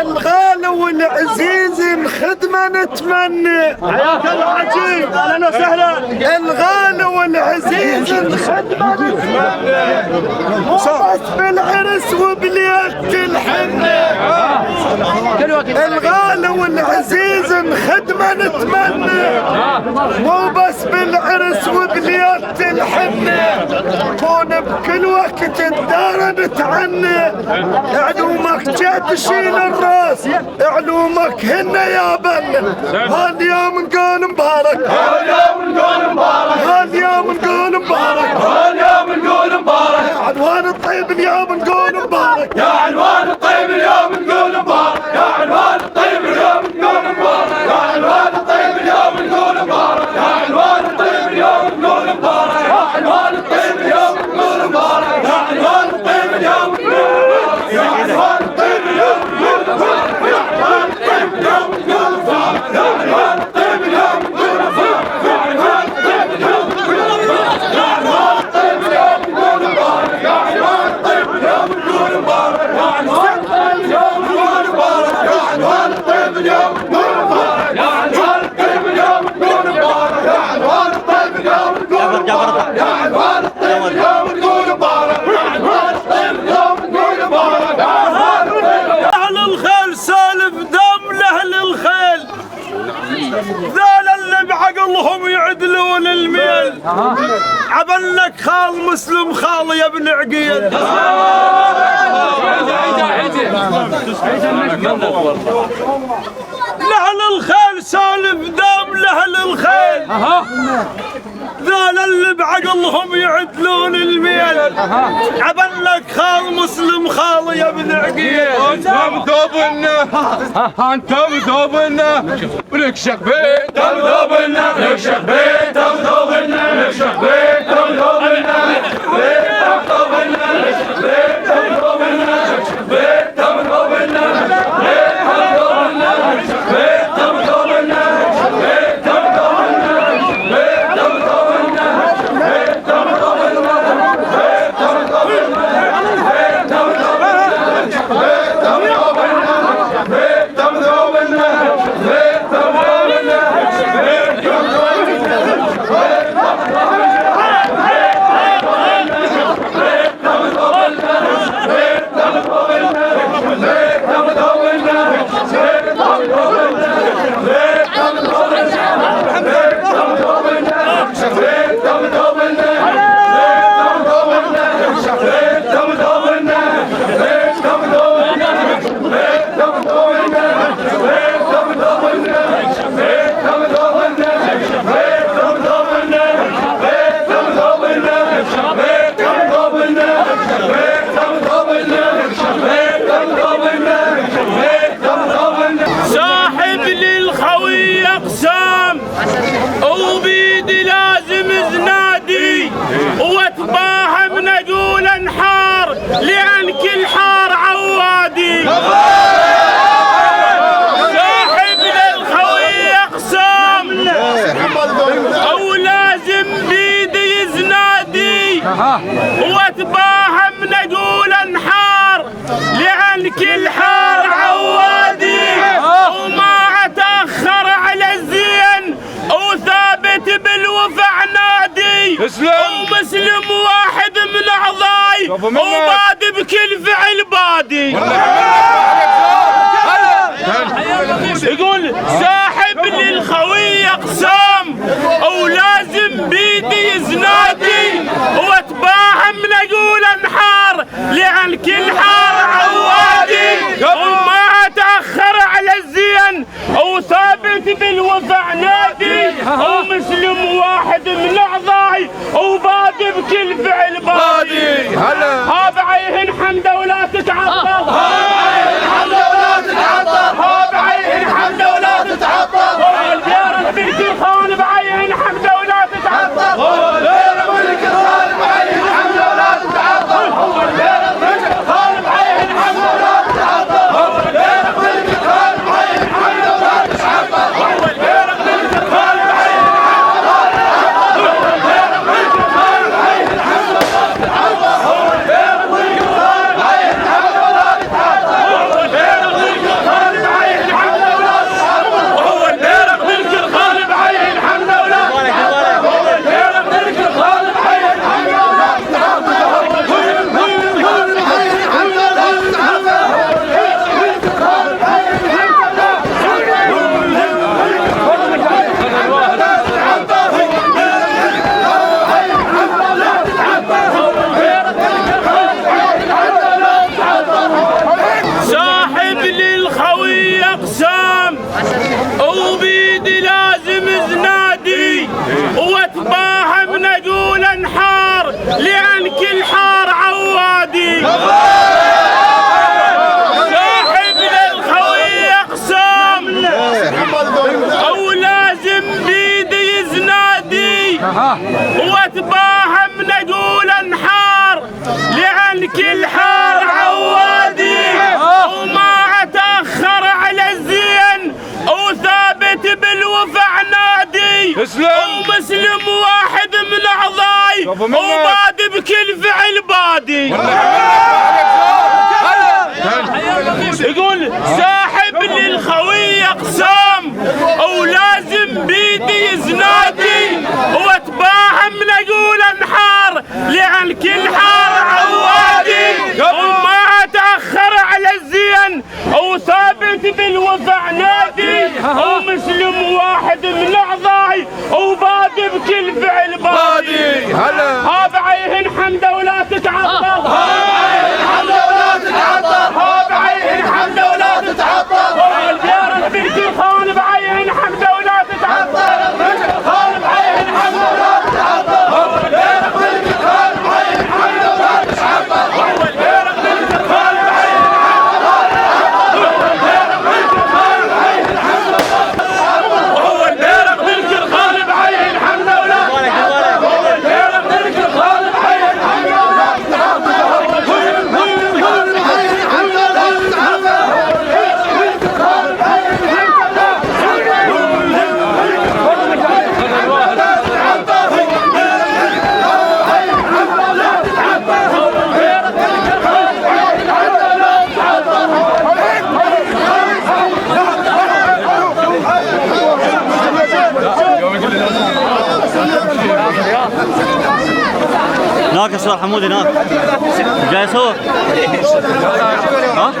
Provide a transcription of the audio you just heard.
الغالي والعزيز الخدمة نتمنى. حياك الله عجيب، اهلا وسهلا. الغالي والعزيز الخدمة نتمنى، مو بس بالعرس وبليلة الحنة. الغالي والعزيز الخدمة نتمنى، مو بس بالعرس وبليلة الحنة. كون بكل وقت الدار نتعنى، علومك جا تشيل الراس، علومك هن يا بنا. هاليوم نقول مبارك، هاليوم نقول مبارك، هاليوم نقول مبارك، هاليوم نقول مبارك. يا عنوان الطيب اليوم نقول مبارك، يا عنوان الطيب اليوم نقول مبارك، يا عنوان الطيب اليوم نقول مبارك، يا عنوان الطيب اليوم نقول مبارك، يا عنوان الطيب اليوم نقول مبارك، يا عنوان الطيب اليوم نقول مبارك، يا عنوان الطيب اليوم نقول مبارك، يا عنوان الطيب اليوم نقول مبارك، يا عنوان الطيب اليوم نقول مبارك، يا عنوان الطيب اليوم نقول مبارك، يا عنوان الطيب اليوم نقول مبارك، يا عنوان الطيب اليوم نقول مبارك، يا عنوان الطيب اليوم نقول مبارك، يا عنوان الطيب اليوم نقول مبارك، يا عنوان الطيب اليوم نقول مبارك، يا عنوان الطيب اليوم نقول مبارك، يا عنوان الطيب اليوم نقول مبارك، يا عنوان الطيب اليوم نقول مبارك، يا عنوان الطيب اليوم نقول مبارك، يا عنوان الطيب. اهل الخيل سالف دم لاهل الخيل، ذال اللي بعقلهم يعدلون الميل. عبلك خال مسلم خال يا ابن عقيل. لأهل الخيل سالف دم لأهل الخيل، ذال اللي بعقلهم يعدلون الميل. عبلك خال مسلم خال يا ابن عقيل. انتم ذوبنا، انتم ذوبنا ونكشخ بيتم ذوبنا، نكشخ بيتم ذوبنا، نكشخ بيتم ذوبنا، بيتم ذوبنا، نكشخ بيتم ذوبنا، نكشخ بيتم ذوبنا، بيتم ذوبنا، نكشخ بيتم ذوبنا، بيتم ذوبنا، بيتم ذوبنا، بيتم ذوبنا، بيتم ذوبنا، بيتم صاحب للخوي اقسام وبيدي لازم زنادي، واتباهم نقول انحار لان كل حار عوادي. صاحب للخوي اقسام ولازم بيدي زنادي، واتباهم نقول انحار لان كل حار عوادي. وما اتاخر على الزين وثابت بالوفع نادي، ومسلم واحد من اعضاي وباد بكل فعل بادي. يقول صاحب للخوي اقسام ولازم بيدي زنادي، واتباهم نقول انحار لان كل حار عوادي. وما اتاخر على الزين وثابت بالوفع نادي، ومسلم واحد من اعضاي وباد بكل فعل بادي. ها بعيهن حمده ولا تتعطل، لأن كل حار عوادي صاحب للخوي أقسام أو لازم بيدي يزنادي واتباهم نقول انحار لأن كل حار عوادي وما أتأخر على الزين وثابت بالوفع نادي ومسلم واحد من أعضاي وبادي بكل فعل بادي يقول ساحب للخوي أقسام ولازم بيدي يزنادي واتباهم نقول انحار لأن كل حار عوادي وما أتأخر على الزين وثابت بالوفع نادي ومسلم واحد من أعضاي وبادي بكل فعل بادي ها بعيهن حمده ولا تتعطل والجيران بنتي خان بعين حمده ولا تتعطل خان بعين حمده ولا تتعطل والجيران بنتي خان بعين حمده ولا تتعطل والجيران بنتي خان بعين والجيران بنتي خان بعين حمده ولا تتعطل والجيران بنتي خان بعين حمده ولا هناك الصور حمود هناك جاي يصور ها